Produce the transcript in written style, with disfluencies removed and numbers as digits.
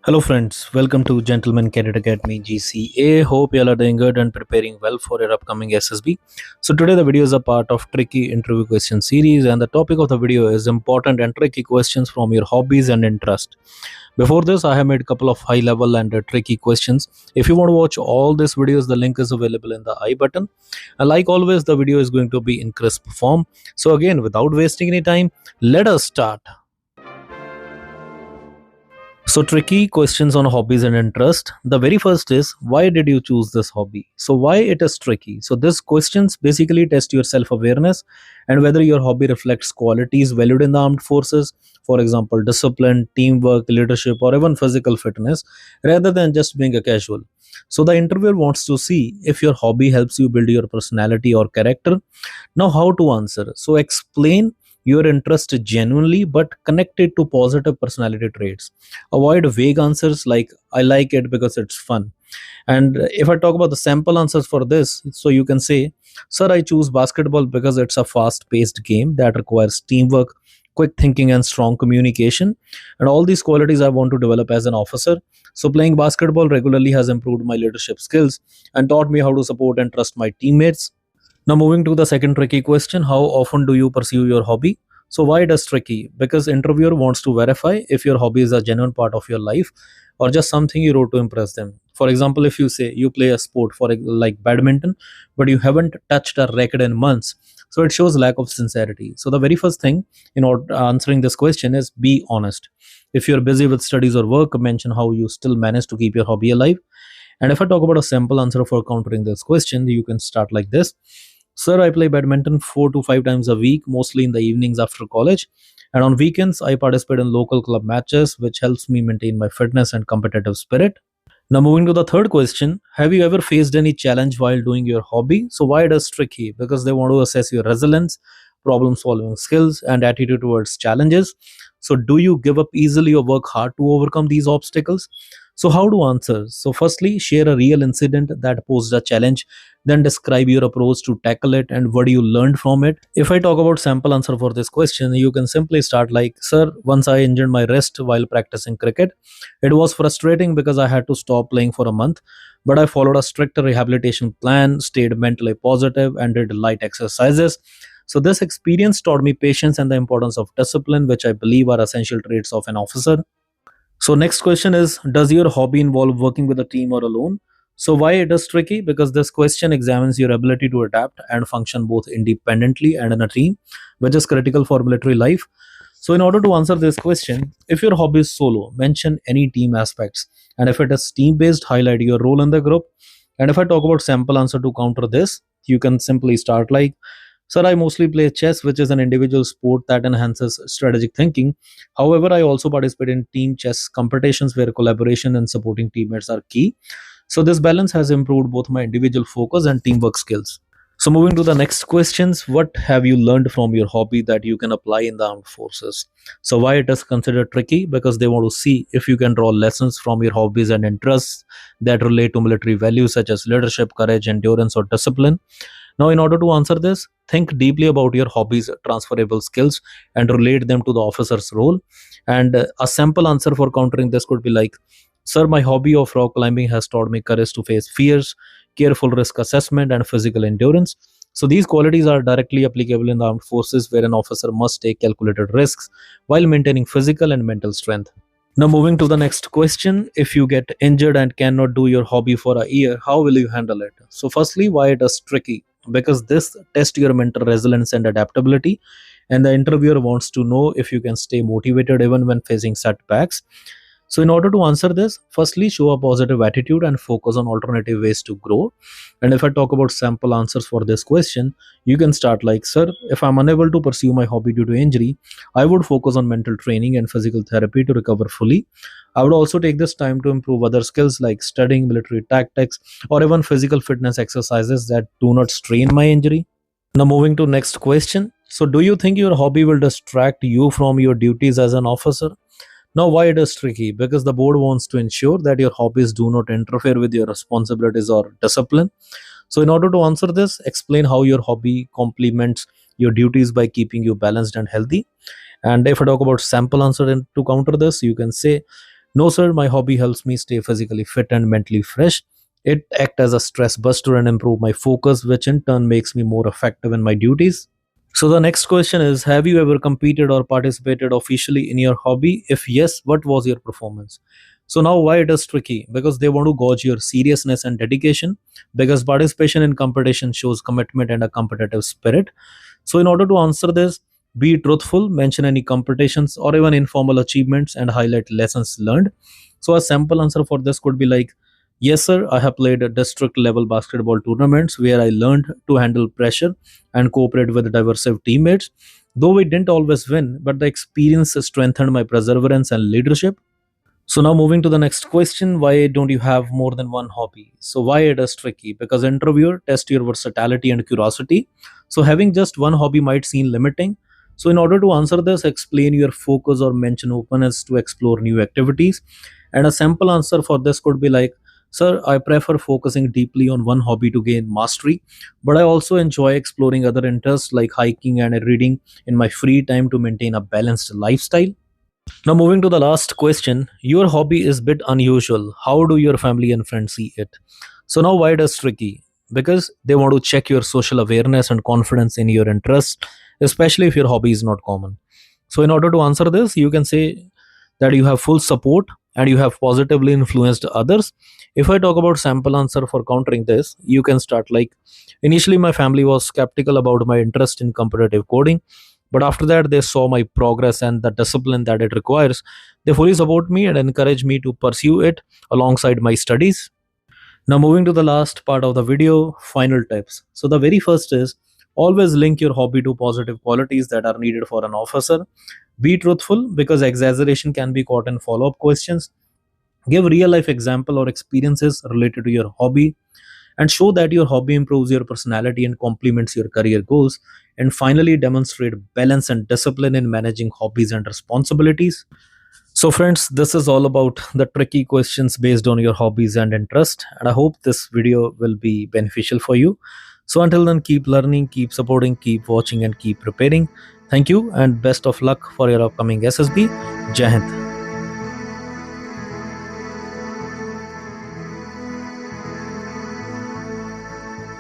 Hello friends, welcome to Gentleman Cadet Academy GCA. Hope you all are doing good and preparing well for your upcoming SSB. So today the video is a part of tricky interview question series, and the topic of the video is important and tricky questions from your hobbies and interest. Before this, I have made a couple of high level and tricky questions. If you want to watch all these videos, the link is available in the I button. And like always, the video is going to be in crisp form. So again, without wasting any time, let us start. So, tricky questions on hobbies and interest. The very first is, why did you choose this hobby? So, why it is tricky? So, these questions basically test your self awareness and whether your hobby reflects qualities valued in the armed forces, for example, discipline, teamwork, leadership, or even physical fitness, rather than just being a casual. So, the interviewer wants to see if your hobby helps you build your personality or character. Now, how to answer? So, explain your interest genuinely but connect it to positive personality traits. Avoid vague answers like I like it because it's fun. And if I talk about the sample answers for this, so you can say, sir, I choose basketball because it's a fast paced game that requires teamwork, quick thinking, and strong communication. And all these qualities I want to develop as an officer. So, playing basketball regularly has improved my leadership skills and taught me how to support and trust my teammates. Now, moving to the second tricky question, how often do you pursue your hobby? So, why it is tricky? Because interviewer wants to verify if your hobby is a genuine part of your life or just something you wrote to impress them. For example, if you say you play a sport like badminton, but you haven't touched a racket in months, so it shows lack of sincerity. So, the very first thing in order answering this question is be honest. If you're busy with studies or work, mention how you still manage to keep your hobby alive. And if I talk about a sample answer for countering this question, you can start like this. Sir, I play badminton 4 to 5 times a week, mostly in the evenings after college. And on weekends, I participate in local club matches, which helps me maintain my fitness and competitive spirit. Now, moving to the third question, have you ever faced any challenge while doing your hobby? So, why it is tricky? Because they want to assess your resilience, problem solving skills, and attitude towards challenges. So, do you give up easily or work hard to overcome these obstacles? So, how to answer? So, firstly, share a real incident that posed a challenge, then describe your approach to tackle it and what you learned from it. If I talk about sample answer for this question, you can simply start like, sir, once I injured my wrist while practicing cricket. It was frustrating because I had to stop playing for a month, but I followed a strict rehabilitation plan, stayed mentally positive, and did light exercises. So, this experience taught me patience and the importance of discipline, which I believe are essential traits of an officer. So, next question is, does your hobby involve working with a team or alone? So, why it is tricky? Because this question examines your ability to adapt and function both independently and in a team, which is critical for military life. So, in order to answer this question, if your hobby is solo, mention any team aspects. And if it is team based, highlight your role in the group. And if I talk about sample answer to counter this, you can simply start like, sir, I mostly play chess, which is an individual sport that enhances strategic thinking. However, I also participate in team chess competitions where collaboration and supporting teammates are key. So, this balance has improved both my individual focus and teamwork skills. So, moving to the next questions, what have you learned from your hobby that you can apply in the armed forces? So, why it is considered tricky? Because they want to see if you can draw lessons from your hobbies and interests that relate to military values such as leadership, courage, endurance, or discipline. Now, in order to answer this, think deeply about your hobbies, transferable skills, and relate them to the officer's role. And a sample answer for countering this could be like, sir, my hobby of rock climbing has taught me courage to face fears, careful risk assessment, and physical endurance. So, these qualities are directly applicable in the armed forces, where an officer must take calculated risks while maintaining physical and mental strength. Now, moving to the next question, if you get injured and cannot do your hobby for a year, how will you handle it? So, firstly, why it is tricky? Because this tests your mental resilience and adaptability, and the interviewer wants to know if you can stay motivated even when facing setbacks. So, in order to answer this, firstly, show a positive attitude and focus on alternative ways to grow. And if I talk about sample answers for this question, you can start like, sir, if I'm unable to pursue my hobby due to injury, I would focus on mental training and physical therapy to recover fully. I would also take this time to improve other skills like studying military tactics or even physical fitness exercises that do not strain my injury. Now, moving to next question. So, do you think your hobby will distract you from your duties as an officer? Now, why it is tricky? Because the board wants to ensure that your hobbies do not interfere with your responsibilities or discipline. So, in order to answer this, explain how your hobby complements your duties by keeping you balanced and healthy. And if I talk about sample answer to counter this, you can say, No, sir, my hobby helps me stay physically fit and mentally fresh. It acts as a stress buster and improve my focus, which in turn makes me more effective in my duties. So the next question is, have you ever competed or participated officially in your hobby? If yes, what was your performance? So now why it is tricky? Because they want to gauge your seriousness and dedication, because participation in competition shows commitment and a competitive spirit. So in order to answer this, be truthful, mention any competitions or even informal achievements and highlight lessons learned. So a sample answer for this could be like, yes, sir, I have played at district level basketball tournaments where I learned to handle pressure and cooperate with diverse teammates. Though we didn't always win, but the experience strengthened my perseverance and leadership. So now moving to the next question, why don't you have more than one hobby? So why it is tricky? Because interviewer test your versatility and curiosity. So having just one hobby might seem limiting. So in order to answer this, explain your focus or mention openness to explore new activities. And a simple answer for this could be like, sir, I prefer focusing deeply on one hobby to gain mastery, but I also enjoy exploring other interests like hiking and reading in my free time to maintain a balanced lifestyle. Now, moving to the last question, your hobby is bit unusual. How do your family and friends see it? So now, why it is tricky? Because they want to check your social awareness and confidence in your interests, especially if your hobby is not common. So, in order to answer this, you can say that you have full support and you have positively influenced others. If I talk about sample answer for countering this, you can start like, initially my family was skeptical about my interest in competitive coding, but after that they saw my progress and the discipline that it requires. They fully support me and encourage me to pursue it alongside my studies. Now moving to the last part of the video, final tips. So the very first is, always link your hobby to positive qualities that are needed for an officer. Be truthful, because exaggeration can be caught in follow-up questions. Give real life example or experiences related to your hobby, and show that your hobby improves your personality and complements your career goals. And finally, demonstrate balance and discipline in managing hobbies and responsibilities. So, friends, this is all about the tricky questions based on your hobbies and interest. And I hope this video will be beneficial for you. So, until then, keep learning, keep supporting, keep watching, and keep preparing. Thank you, and best of luck for your upcoming SSB. Jai Hind.